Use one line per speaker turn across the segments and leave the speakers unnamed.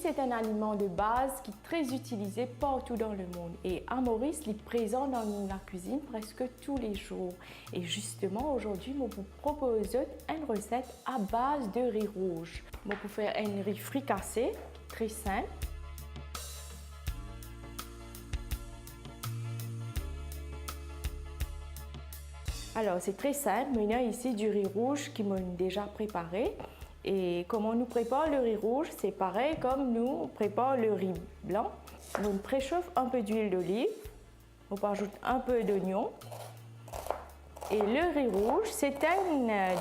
c'est un aliment de base qui est très utilisé partout dans le monde. Et à Maurice, il est présent dans la cuisine presque tous les jours. Et justement, aujourd'hui, je vous propose une recette à base de riz rouge. Je peux faire un riz fricassé, très simple. Alors, c'est très simple. Maintenant, ici, du riz rouge qui m'a déjà préparé. Et comment nous prépare le riz rouge, c'est pareil comme nous prépare le riz blanc. On préchauffe un peu d'huile d'olive, on rajoute un peu d'oignon. Et le riz rouge, c'est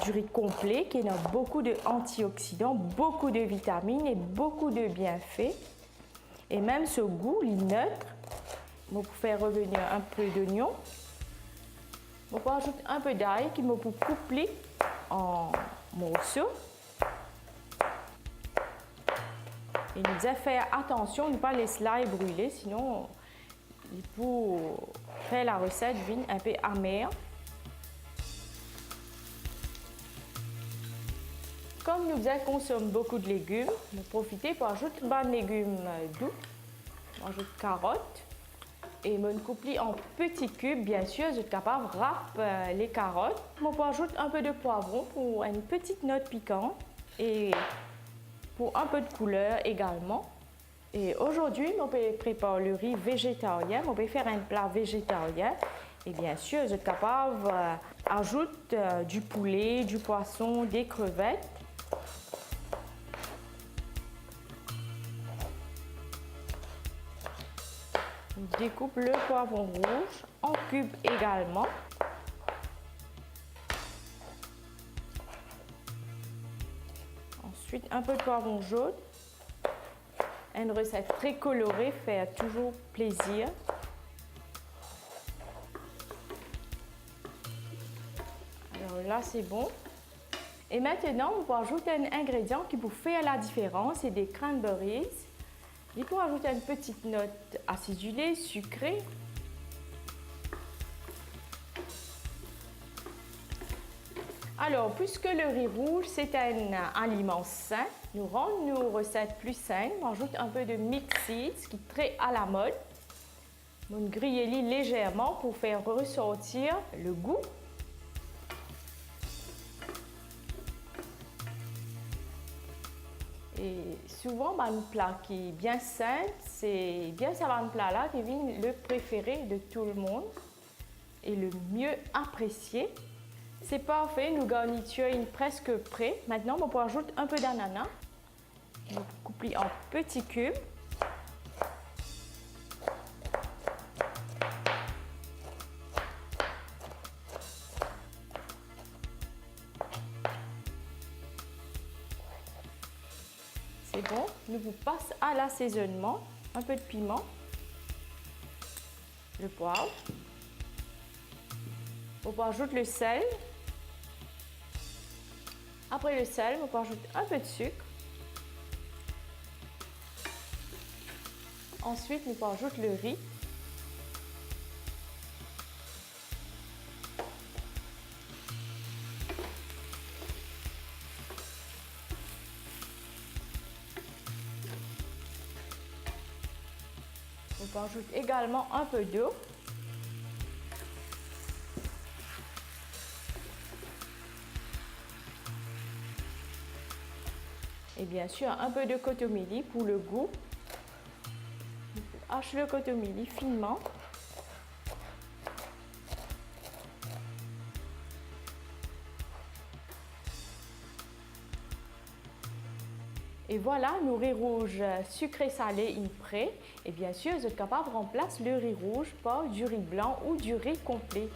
du riz complet qui a beaucoup d'antioxydants, beaucoup de vitamines et beaucoup de bienfaits. Et même ce goût, il est neutre. On peut faire revenir un peu d'oignon. On rajoute un peu d'ail qui me peut couper en morceaux. Et nous devons faire attention de ne pas laisser l'ail brûler, sinon il peut faire la recette un peu amère. Comme nous consommons beaucoup de légumes, nous profitons pour ajouter des légumes doux. On ajoute carottes et on coupe en petits cubes. Bien sûr, je suis capable de râper les carottes. On peut ajouter un peu de poivron pour une petite note piquante et pour un peu de couleur également. Et aujourd'hui, on peut préparer le riz végétarien. On peut faire un plat végétarien. Et bien sûr, je suis capable d'ajouter du poulet, du poisson, des crevettes. Je découpe le poivron rouge en cubes également. Ensuite, un peu de poivron jaune. Une recette très colorée fait toujours plaisir. Alors là, c'est bon. Et maintenant, on peut ajouter un ingrédient qui peut faire la différence, c'est des cranberries. Il faut ajouter une petite note acidulée, sucrée. Alors, puisque le riz rouge, c'est un aliment sain, nous rendons nos recettes plus saines. On ajoute un peu de mixes, qui est très à la mode. On grille légèrement pour faire ressortir le goût. Et souvent, un plat qui est bien simple, c'est bien ça un plat là qui est le préféré de tout le monde et le mieux apprécié. C'est parfait, nos garnitures presque prêts. Maintenant, on peut ajouter un peu d'ananas. On coupe en petits cubes. C'est bon, nous vous passons à l'assaisonnement. Un peu de piment, le poivre. On peut ajouter le sel. Après le sel, on peut ajouter un peu de sucre. Ensuite, on peut ajouter le riz. On peut ajouter également un peu d'eau. Et bien sûr, un peu de kotomili pour le goût. Hache le kotomili finement. Et voilà, nos riz rouges sucré salé est prêt. Et bien sûr, vous êtes capable de remplacer le riz rouge par du riz blanc ou du riz complet.